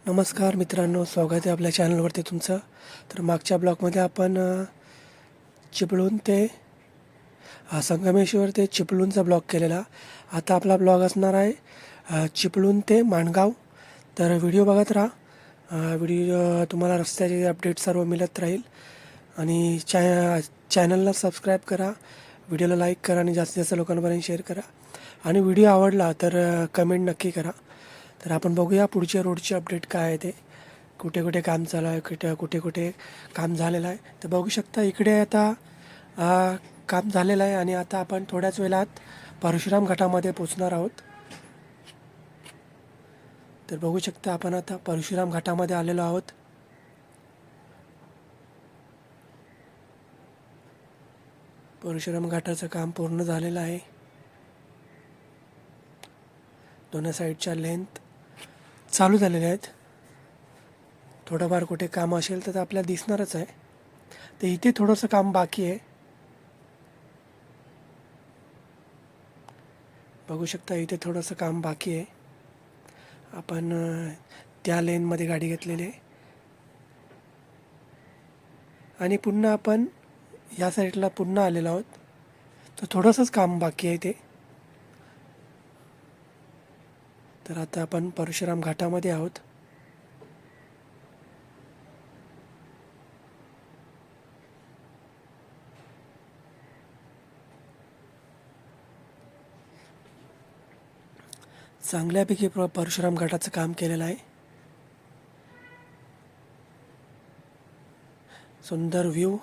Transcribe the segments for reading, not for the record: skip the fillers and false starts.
नमस्कार मित्रांनो, स्वागत आहे आपल्या चॅनलवरती तुमचं. तर मागच्या ब्लॉगमध्ये आपण चिपळूण ते संगमेश्वर ते चिपळूणचा ब्लॉग केलेला. आता आपला ब्लॉग असणार आहे चिपळूण ते माणगाव. तर व्हिडिओ बघत राहा. व्हिडिओ तुम्हाला रस्त्याचे अपडेट सर्व मिळत राहील. आणि चॅनलला सबस्क्राईब करा, व्हिडिओला लाईक करा आणि जास्तीत जास्त लोकांपर्यंत शेअर करा. आणि व्हिडिओ आवडला तर कमेंट नक्की करा. तर आपण बघूया पुढच्या रोडचे अपडेट काय आहे ते, कुठे कुठे काम चालू आहे, कुठे कुठे काम झालेलं आहे. तर बघू शकता इकडे आता काम झालेलं आहे आणि आता आपण थोड्याच वेळात परशुराम घाटामध्ये पोचणार आहोत. तर बघू शकता आपण आता परशुराम घाटामध्ये आलेलो आहोत. परशुराम घाटाचं काम पूर्ण झालेलं आहे. दोन्ही साईडच्या लेंथ चालू झालेल्या आहेत. थोडंफार कुठे काम असेल तर आपल्याला दिसणारच आहे. तर इथे थोडंसं काम बाकी आहे. बघू शकता इथे थोडंसं काम बाकी आहे. आपण त्या लेनमध्ये गाडी घेतलेली आहे आणि पुन्हा आपण या साईडला पुन्हा आलेलो आहोत. तर थोडंसंच काम बाकी आहे ते. तर आता आपण परशुराम घाटामध्ये आहोत. चांगल्यापैकी परशुराम घाटाचं काम केलेलं आहे. सुंदर व्ह्यू.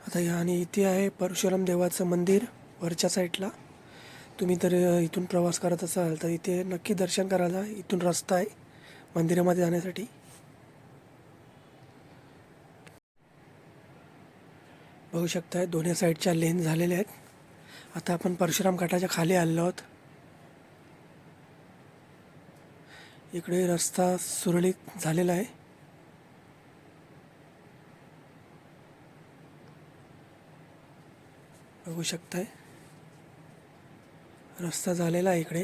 आता आणि इथे आहे परशुराम देवाचं मंदिर वरच्या साईडला. तुम्ही तर इथून प्रवास करत असाल तर इथे नक्की दर्शन करायला. इथून रस्ता आहे मंदिरामध्ये जाण्यासाठी. बघू शकताय दोन्ही साईडच्या लेन झालेल्या आहेत. आता आपण परशुराम घाटाच्या खाली आलेलो आहोत. इकडे रस्ता सुरळीत झालेला आहे. बघू शकताय रस्ता झालेला आहे इकडे.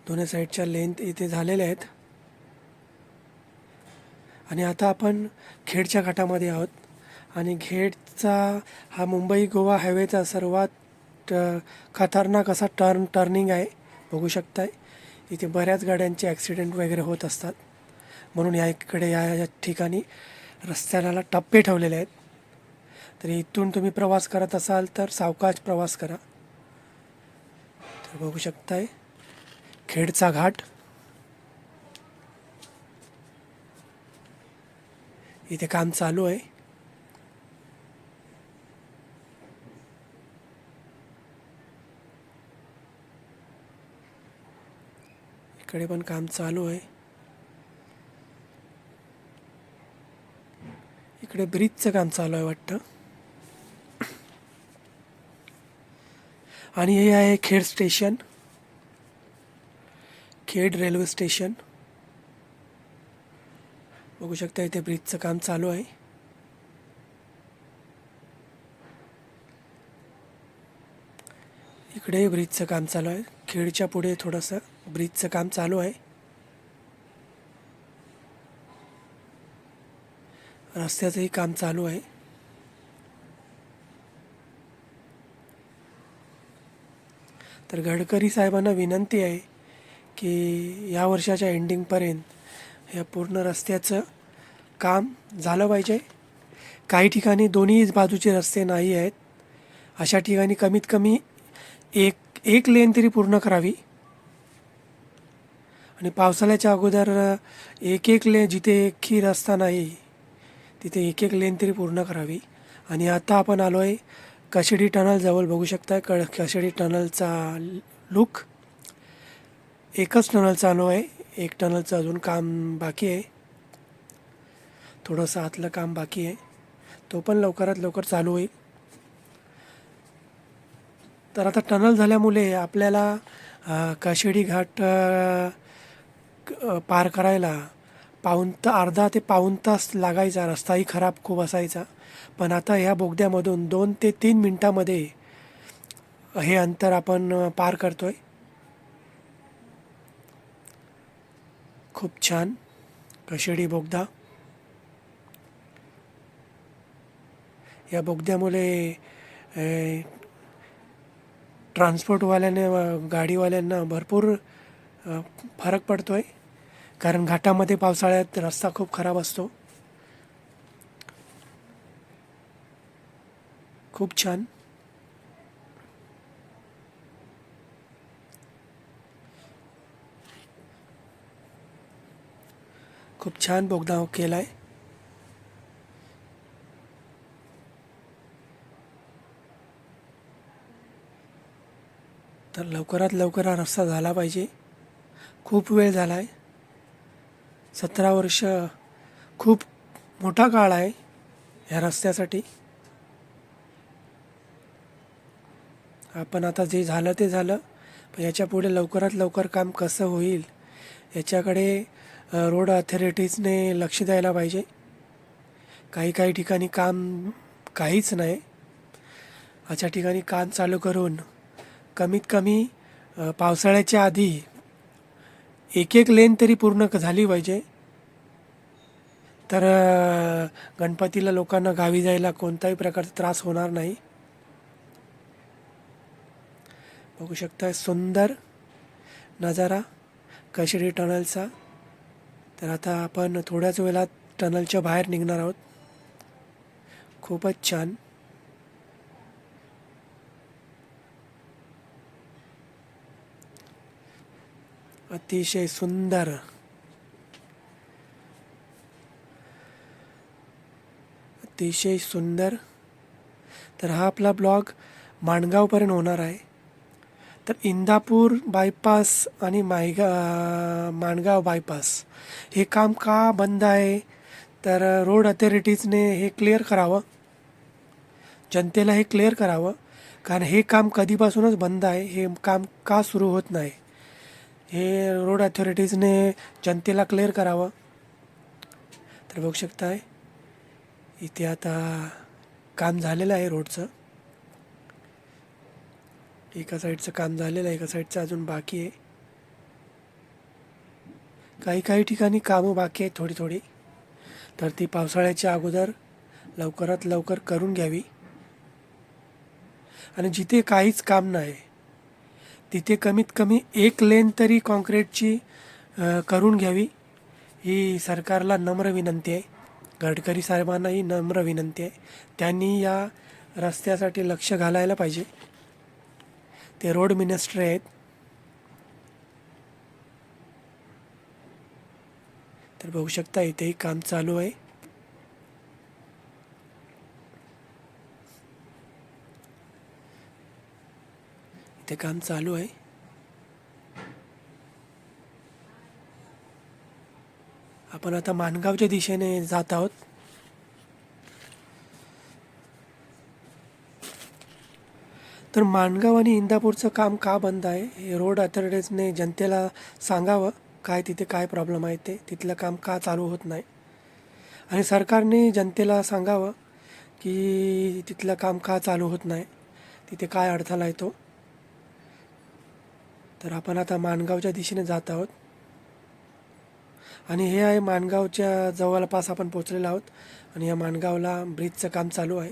दोन्ही साईडच्या लेंथ इथे झालेल्या आहेत. आणि आता आपण खेडच्या घाटामध्ये आहोत. आणि खेडचा हा मुंबई गोवा हायवेचा सर्वात खतरनाक असा टर्निंग आहे. बघू शकताय इथे बऱ्याच गाड्यांचे ॲक्सिडेंट वगैरे होत असतात. म्हणून या ठिकाणी रस्त्याला टप्पे ठेवलेले आहेत. तर इथून तुम्ही प्रवास करत असाल तर सावकाश प्रवास करा. तर बघू शकताय खेडचा घाट. इथे काम चालू आहे. इकडे पण काम चालू आहे. इकडे ब्रिजचं काम चालू आहे वाटतं. आणि हे आहे Khed station, Khed railway station. बघू शकता इथे ब्रिजचं काम चालू आहे. इकडे ब्रिजचं काम चालू आहे. खेडच्या पुढे थोडंसं ब्रिजचं काम चालू आहे. रस्त्याचंही काम चालू आहे. तर गडकरी साहेबांना विनंती आहे की या वर्षाच्या एंडिंगपर्यंत या पूर्ण रस्त्याचं काम झालं पाहिजे. काही ठिकाणी दोन्ही बाजूचे रस्ते नाही आहेत. अशा ठिकाणी कमीत कमी एक लेन तरी पूर्ण करावी. आणि पावसाळ्याच्या अगोदर एक लेन, जिथे एकही रस्ता नाही तिथे एक लेन तरी पूर्ण करावी. आणि आता आपण आलो आहे कशेडी टनलजवळ. बघू शकता कशेडी टनलचा लुक. एकच टनल चालू आहे, एक टनलचं अजून काम बाकी आहे. थोडंसं आतलं काम बाकी आहे, तो पण लवकरात लवकर चालू होईल. तर आता टनल झाल्यामुळे आपल्याला काशेडी घाट पार करायला अर्धा ते पाऊण तास लागायचा. रस्ताही खराब खूप असायचा. पण आता ह्या बोगद्यामधून 2 ते 3 मिनटामध्ये हे अंतर आपण पार करतोय. खूप छान कशेडी बोगदा. या बोगद्यामुळे ट्रान्सपोर्टवाल्याने गाडीवाल्यांना भरपूर फरक पडतो आहे. कारण घाटामध्ये पावसाळ्यात रस्ता खूप खराब असतो. खूप छान. खूप छान बोगदा केला आहे. तर लवकरात लवकर हा रस्ता झाला पाहिजे. खूप वेळ झाला आहे. 17 वर्ष खूप मोठा काळ आहे ह्या रस्त्यासाठी. आपण आता जे झालं ते झालं, पण याच्या पुढे लवकरात लवकर काम कसं होईल याच्याकडे रोड अथॉरिटीजने लक्ष द्यायला पाहिजे. काही काही ठिकाणी काम काहीच नाही. अशा ठिकाणी काम चालू करून कमीत कमी पावसाळ्याच्या आधी एक लेन तरी पूर्ण झाली पाहिजे. तर गणपतीला लोकांना गावी जायला कोणताही प्रकारचा त्रास होणार नाही. बघू शकता सुंदर नजारा कशेडी टनलचा. तर आता आपण थोड्याच वेळात टनलच्या बाहेर निघणार आहोत. खूपच छान. अतिशय सुंदर. अतिशय सुंदर. तर हा आपला ब्लॉग माणगावपर्यंत होणार आहे. तर इंदापूर बायपास आणि माणगाव बायपास हे काम का बंद आहे, तर रोड अथॉरिटीजने हे क्लिअर करावं. जनतेला हे क्लिअर करावं. कारण हे काम कधीपासूनच बंद आहे. हे काम का सुरू होत नाही हे रोड अथॉरिटीजने जनतेला क्लिअर करावं. तर बघू शकताय इथे आता काम झालेलं आहे रोडचं. एका साईडचं काम झालेलं आहे, एका साईडचं अजून बाकी आहे. काही काही ठिकाणी कामं बाकी आहेत थोडी थोडी. तर ती पावसाळ्याच्या अगोदर लवकरात लवकर करून घ्यावी. आणि जिथे काहीच काम नाही तिथे कमीत कमी 1 लेन तरी कॉन्क्रीटची करून घ्यावी. ही सरकारला नम्र विनंती आहे. गडकरी साहेबांनाही नम्र विनंती आहे. त्यांनी या रस्त्यासाठी लक्ष घालायला पाहिजे. ते रोड मिनिस्टर आहेत. तर बघू शकता इथेही काम चालू आहे. इथे काम चालू आहे. आपण आता माणगावच्या दिशेने जात आहोत. तर माणगाव आणि इंदापूरचं काम का बंद आहे हे रोड अथॉरिटीजने जनतेला सांगावं. काय तिथे काय प्रॉब्लेम आहे ते, तिथलं काम का चालू होत नाही. आणि सरकारने जनतेला सांगावं की तिथलं काम का चालू होत नाही, तिथे काय अडथळा येतो. तर आपण आता माणगावच्या दिशेने जात आहोत. आणि हे आहे माणगावच्या जवळपास आपण पोचलेलो आहोत. आणि या माणगावला ब्रिजचं काम चालू आहे.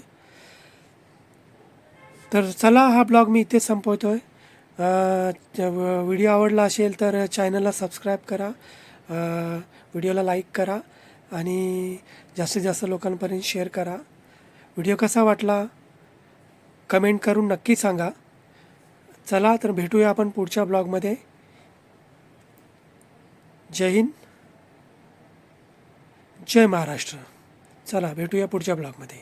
तर चला हा ब्लॉग मी इथेच संपवतो आहे. व्हिडिओ आवडला असेल तर चॅनलला सबस्क्राईब करा, व्हिडिओला लाईक करा आणि जास्तीत जास्त लोकांपर्यंत शेअर करा. व्हिडिओ कसा वाटला कमेंट करून नक्की सांगा. चला तर भेटूया आपण पुढच्या ब्लॉगमध्ये. जय हिंद, जय महाराष्ट्र. चला भेटूया पुढच्या ब्लॉगमध्ये.